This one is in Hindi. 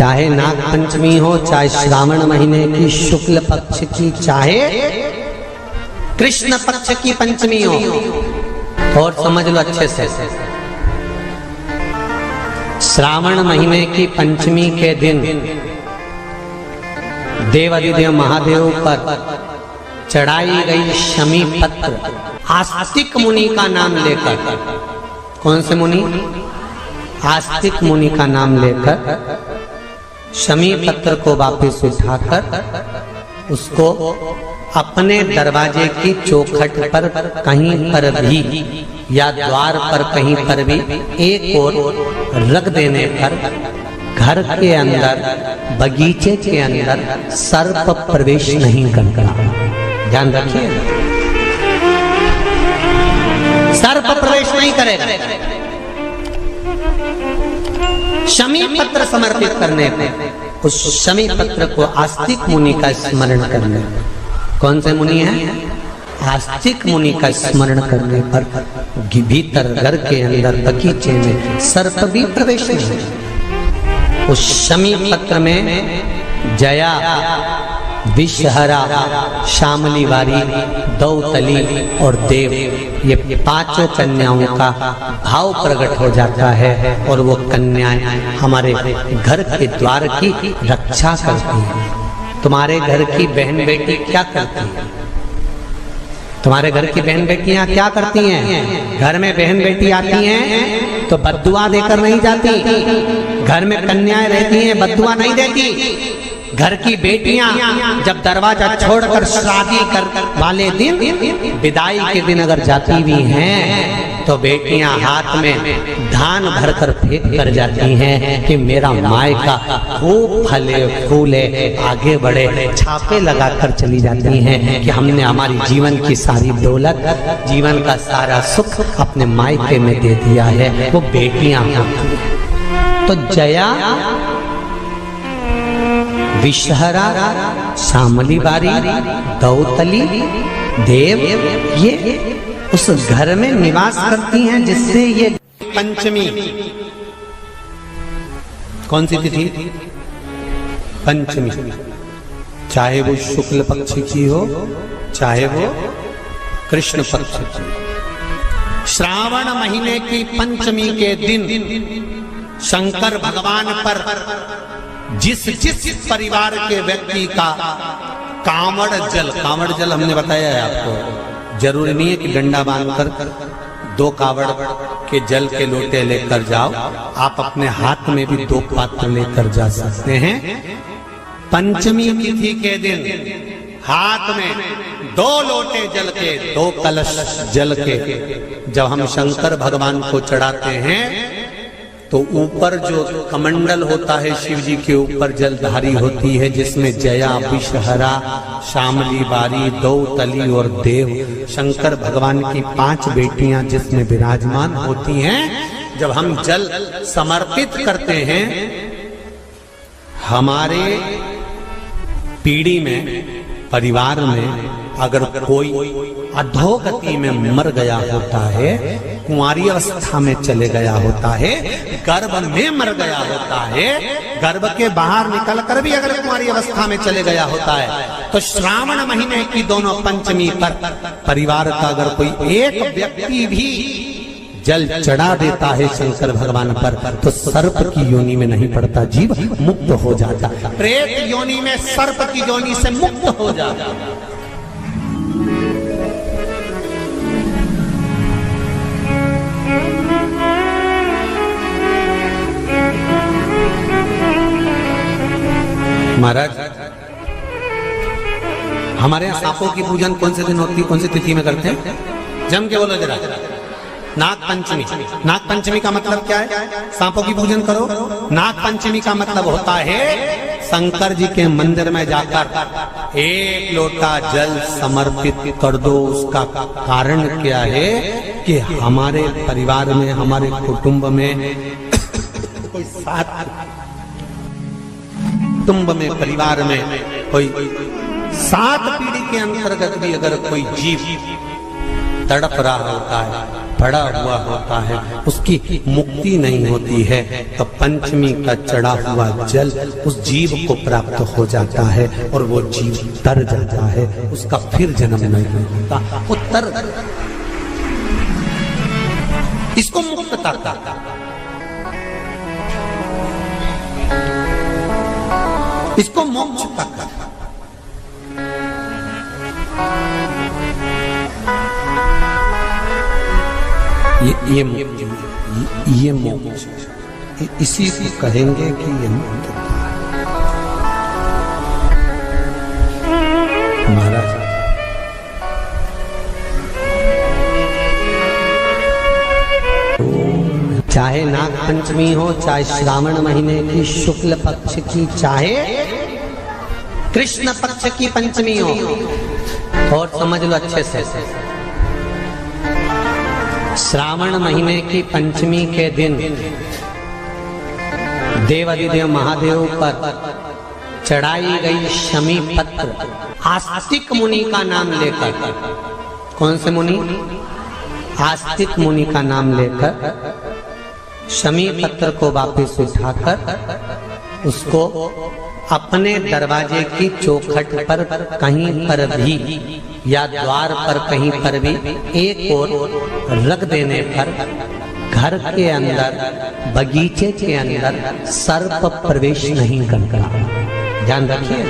चाहे नाग पंचमी हो, चाहे श्रावण महीने की शुक्ल पक्ष की, चाहे कृष्ण पक्ष की पंचमी हो, और समझ लो अच्छे से, श्रावण महीने की पंचमी के दिन देवाधिदेव महादेव पर चढ़ाई गई शमी पत्र आस्तिक मुनि का नाम लेकर, कौन से मुनि? आस्तिक मुनि का नाम लेकर शमी पत्र को वापस उठाकर उसको अपने दरवाजे की चौखट पर कहीं पर भी या द्वार पर कहीं पर भी एक ओर रख देने पर घर के अंदर, बगीचे के अंदर सर्प प्रवेश नहीं करता। ध्यान रखिए, सर्प प्रवेश नहीं करेगा। शमी पत्र समर्पित करने पर, उस शमी पत्र को आस्तिक मुनि का स्मरण करने, कौन से मुनि हैं? आस्तिक मुनि का स्मरण करने पर भीतर घर के अंदर बगीचे में सर्प भी प्रवेश नहीं। उस शमी पत्र में जया, विषहरा, शामली वारी, दौतली और देव, ये पांचों कन्याओं का भाव प्रकट हो जाता है और वो कन्याएं हमारे घर के द्वार की रक्षा करती हैं। तुम्हारे घर की बहन बेटी क्या करती है? तुम्हारे घर की बहन बेटियां क्या करती हैं? घर में बहन बेटी आती हैं तो बद्दुआ देकर नहीं जाती। घर में कन्याएं रहती हैं, बद्दुआ नहीं देती। घर की बेटियां जब दरवाजा छोड़कर शादी कर वाले दिन, विदाई के दिन अगर जाती भी हैं तो बेटियां हाथ में धान भरकर फेंक कर जाती हैं कि मेरा मायका खूब फले फूले आगे बढ़े। छापे लगाकर चली जाती हैं कि हमने हमारी जीवन की सारी दौलत, जीवन का सारा सुख अपने मायके में दे दिया है। वो बेटियां तो जया, विषहरा, शामली बारी, दौतली, देव, ये उस घर में निवास करती हैं जिससे ये पंचमी, कौन सी तिथि? पंचमी, चाहे वो शुक्ल पक्ष की हो, चाहे वो कृष्ण पक्ष की। श्रावण महीने की पंचमी के दिन शंकर भगवान पर जिस परिवार के व्यक्ति का कांवड़ जल हमने बताया है आपको, जरूरी नहीं है कि डंडा बांधकर 2 कावड़ के जल के लोटे लेकर जाओ, आप अपने हाथ में भी 2 पात्र लेकर जा सकते हैं। पंचमी तिथि के दिन हाथ में 2 लोटे जल के, 2 कलश जल के जब हम शंकर भगवान को चढ़ाते हैं तो ऊपर जो कमंडल होता है शिव जी के ऊपर जलधारी होती है, जिसमें जया, विषहरा, शामली बारी, दौतली और देव, शंकर भगवान की 5 बेटियां जिसमें विराजमान होती हैं। जब हम जल समर्पित करते हैं, हमारे पीढ़ी में, परिवार में अगर कोई अधोगति में मर गया होता है, कुंवारी अवस्था में चले गया होता है, गर्भ में मर गया होता है, गर्भ के बाहर निकलकर भी अगर कुंवारी अवस्था में चले गया होता है, तो श्रावण महीने की दोनों पंचमी पर परिवार का अगर कोई एक व्यक्ति भी जल चढ़ा देता है शंकर भगवान पर, तो सर्प की योनि में नहीं पड़ता, जीव मुक्त हो जाता, प्रेत योनि में सर्प की योनि से मुक्त हो जाता। महाराज, हमारे यहाँ सांपों की पूजन कौन से दिन होती है, कौन सी तिथि में करते हैं? जम के बोलो जरा। नाग पंचमी। नाग पंचमी का मतलब क्या है? सांपों की पूजन करो। नाग पंचमी का मतलब होता है शंकर जी के मंदिर में जाकर 1 लोटा जल समर्पित कर दो। उसका कारण क्या है कि हमारे परिवार में, हमारे कुटुंब में कोई कुटुंब में, परिवार में कोई 7 पीढ़ी के अंतर्गत भी अगर कोई जीव तड़प रहा होता है, पड़ा हुआ होता है, उसकी मुक्ति नहीं होती है, तो पंचमी का चढ़ा हुआ जल उस जीव को प्राप्त हो जाता है और वो जीव तर जाता है, उसका फिर जन्म नहीं होता, वो तर, इसको मुक्तता कहता है, इसको मोक्ष कहता है। ये मोक्ष, इसी को कहेंगे कि ये मुक्तता। महाराज चाहे नाग पंचमी हो, चाहे श्रावण महीने की शुक्ल पक्ष की, चाहे कृष्ण पक्ष की पंचमी हो, और समझ लो अच्छे से, श्रावण महीने की पंचमी के दिन देवाधिदेव महादेव पर चढ़ाई गई शमी पत्र आस्तिक मुनि का नाम लेकर, कौन से मुनि? आस्तिक मुनि का नाम लेकर शमी पत्र को वापस उठाकर उसको अपने दरवाजे की चौखट पर कहीं पर भी या द्वार पर कहीं पर भी एक ओर रख देने पर घर के अंदर, बगीचे के अंदर सर्प प्रवेश नहीं करता। ध्यान रखिए।